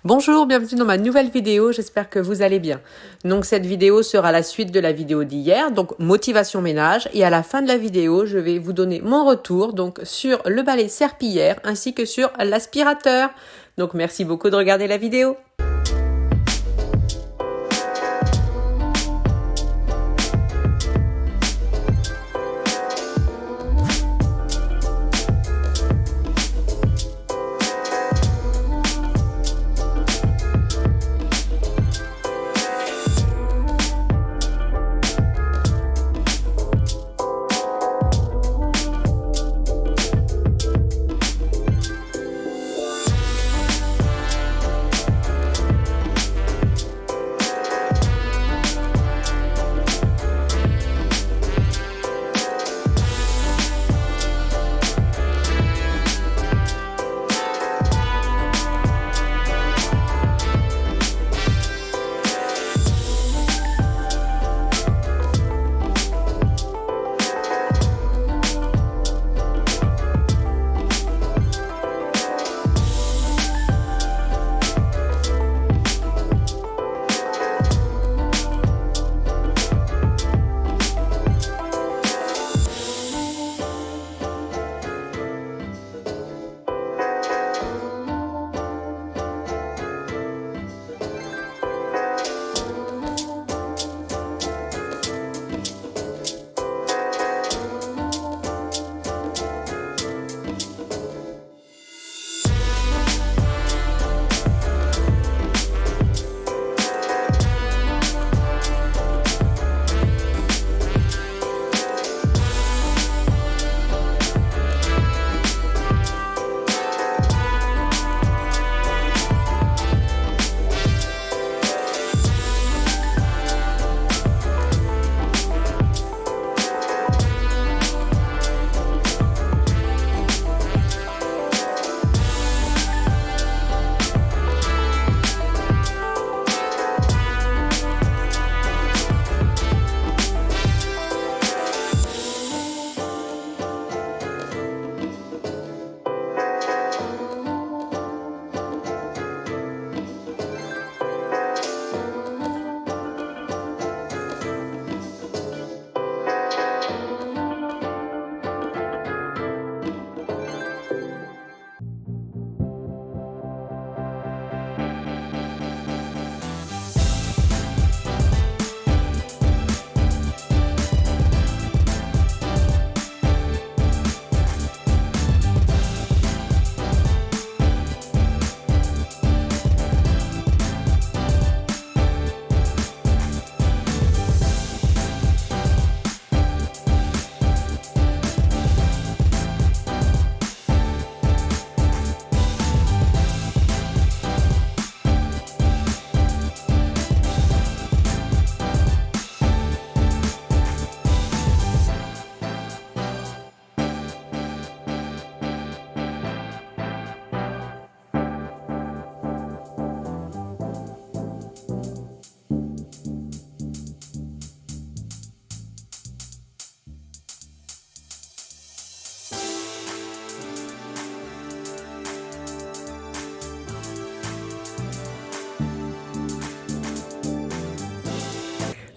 Bonjour, bienvenue dans ma nouvelle vidéo, j'espère que vous allez bien. Donc cette vidéo sera la suite de la vidéo d'hier, donc motivation ménage, et à la fin de la vidéo, je vais vous donner mon retour donc sur le balai serpillière ainsi que sur l'aspirateur. Donc merci beaucoup de regarder la vidéo.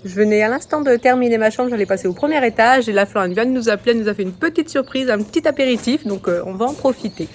Je venais à l'instant de terminer ma chambre, j'allais passer au premier étage et la Florine vient de nous appeler, elle nous a fait une petite surprise, un petit apéritif, donc on va en profiter.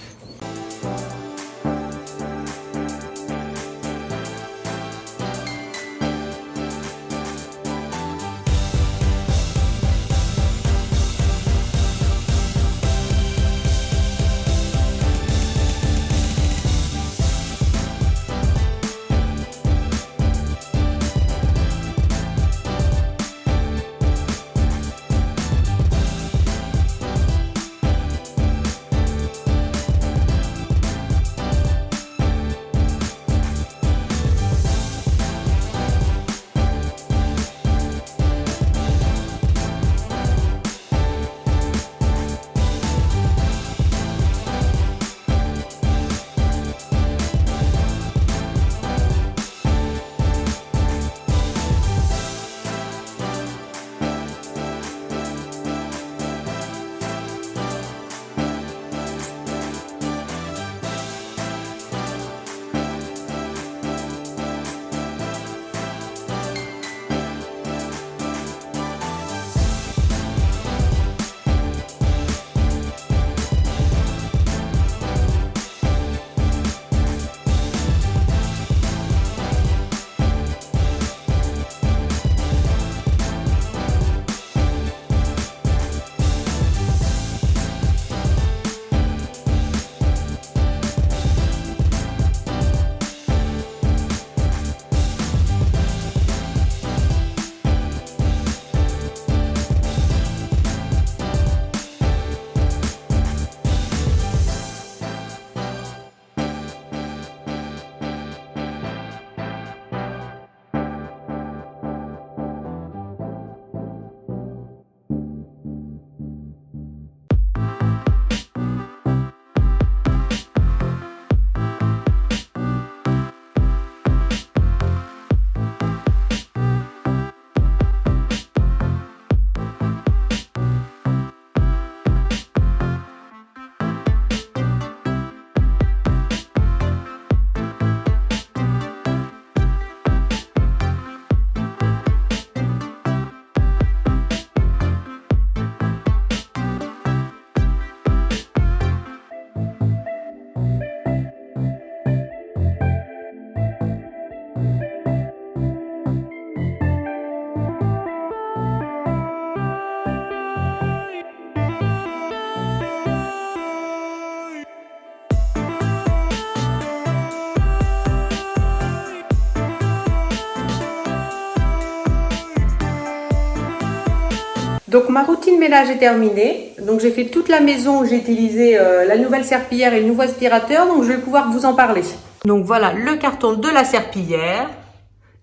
Donc ma routine ménage est terminée. Donc j'ai fait toute la maison, j'ai utilisé la nouvelle serpillière et le nouveau aspirateur. Donc je vais pouvoir vous en parler. Donc voilà le carton de la serpillière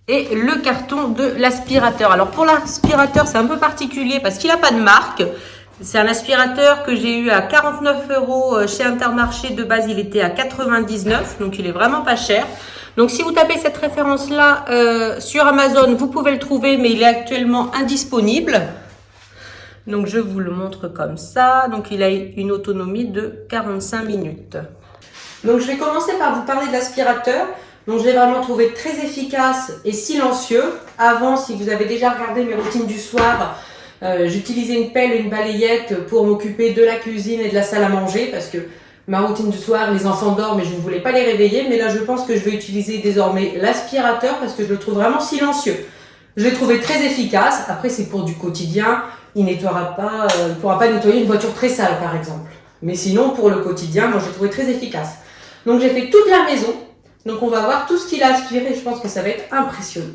et le carton de l'aspirateur. Alors pour l'aspirateur c'est un peu particulier parce qu'il n'a pas de marque. C'est un aspirateur que j'ai eu à 49 € chez Intermarché. De base il était à 99, donc il est vraiment pas cher. Donc si vous tapez cette référence là sur Amazon, vous pouvez le trouver, mais il est actuellement indisponible. Donc je vous le montre comme ça. Donc il a une autonomie de 45 minutes. Donc je vais commencer par vous parler de l'aspirateur. Donc je l'ai vraiment trouvé très efficace et silencieux. Avant, si vous avez déjà regardé mes routines du soir, j'utilisais une pelle et une balayette pour m'occuper de la cuisine et de la salle à manger parce que ma routine du soir, les enfants dorment et je ne voulais pas les réveiller. Mais là, je pense que je vais utiliser désormais l'aspirateur parce que je le trouve vraiment silencieux. Je l'ai trouvé très efficace. Après, c'est pour du quotidien. Il ne pourra pas nettoyer une voiture très sale, par exemple. Mais sinon, pour le quotidien, moi, je l'ai trouvé très efficace. Donc, j'ai fait toute la maison. Donc, on va voir tout ce qu'il a aspiré. Je pense que ça va être impressionnant.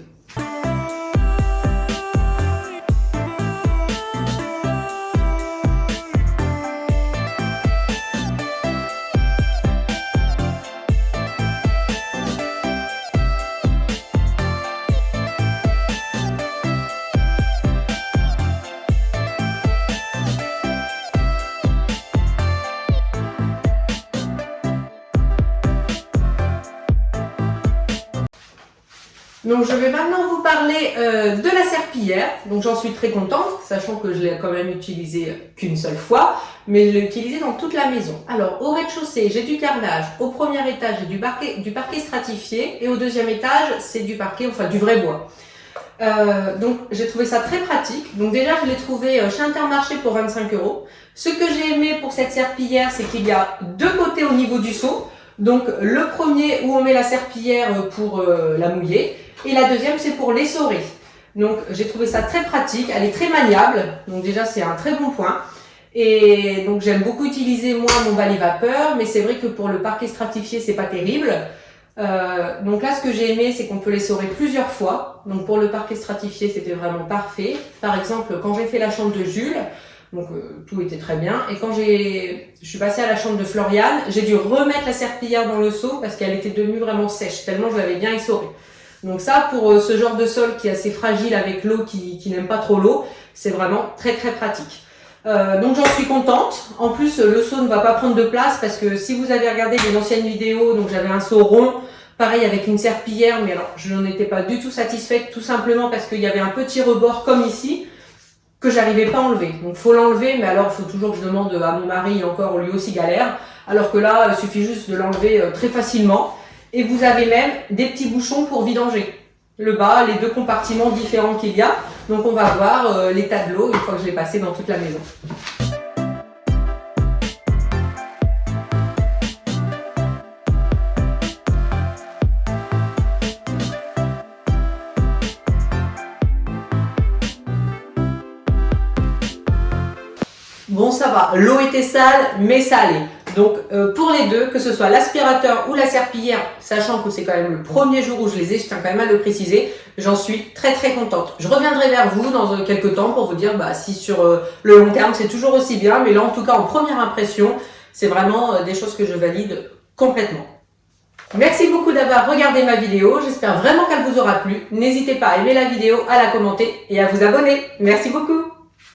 Donc je vais maintenant vous parler de la serpillière. Donc j'en suis très contente, sachant que je l'ai quand même utilisée qu'une seule fois, mais je l'ai utilisée dans toute la maison. Alors au rez-de-chaussée, j'ai du carrelage. Au premier étage, j'ai du parquet stratifié, et au deuxième étage, c'est du parquet, enfin du vrai bois. Donc j'ai trouvé ça très pratique. Donc déjà, je l'ai trouvé chez Intermarché pour 25 €. Ce que j'ai aimé pour cette serpillière, c'est qu'il y a deux côtés au niveau du seau. Donc le premier où on met la serpillière pour la mouiller, et la deuxième c'est pour l'essorer. Donc j'ai trouvé ça très pratique, elle est très maniable, donc déjà c'est un très bon point. Et donc j'aime beaucoup utiliser moi mon balai vapeur, mais c'est vrai que pour le parquet stratifié c'est pas terrible. Donc là ce que j'ai aimé c'est qu'on peut l'essorer plusieurs fois. Donc pour le parquet stratifié c'était vraiment parfait. Par exemple quand j'ai fait la chambre de Jules, donc tout était très bien. Et quand je suis passée à la chambre de Floriane, j'ai dû remettre la serpillière dans le seau parce qu'elle était devenue vraiment sèche, tellement je l'avais bien essorée. Donc ça, pour ce genre de sol qui est assez fragile avec l'eau, qui n'aime pas trop l'eau, c'est vraiment très très pratique. Donc j'en suis contente. En plus, le seau ne va pas prendre de place parce que si vous avez regardé les anciennes vidéos, donc j'avais un seau rond, pareil avec une serpillière, mais alors je n'en étais pas du tout satisfaite, tout simplement parce qu'il y avait un petit rebord comme ici, que j'arrivais pas à enlever. Donc faut l'enlever, mais alors il faut toujours que je demande à mon mari, encore lui aussi galère, alors que là il suffit juste de l'enlever très facilement. Et vous avez même des petits bouchons pour vidanger le bas, les deux compartiments différents qu'il y a. Donc on va voir l'état de l'eau une fois que je l'ai passé dans toute la maison. Bon, ça va, l'eau était sale, mais ça allait. Donc pour les deux, que ce soit l'aspirateur ou la serpillière, sachant que c'est quand même le premier jour où je les ai, je tiens quand même à le préciser, j'en suis très très contente. Je reviendrai vers vous dans quelques temps pour vous dire si sur le long terme c'est toujours aussi bien, mais là en tout cas en première impression, c'est vraiment des choses que je valide complètement. Merci beaucoup d'avoir regardé ma vidéo, j'espère vraiment qu'elle vous aura plu. N'hésitez pas à aimer la vidéo, à la commenter et à vous abonner. Merci beaucoup.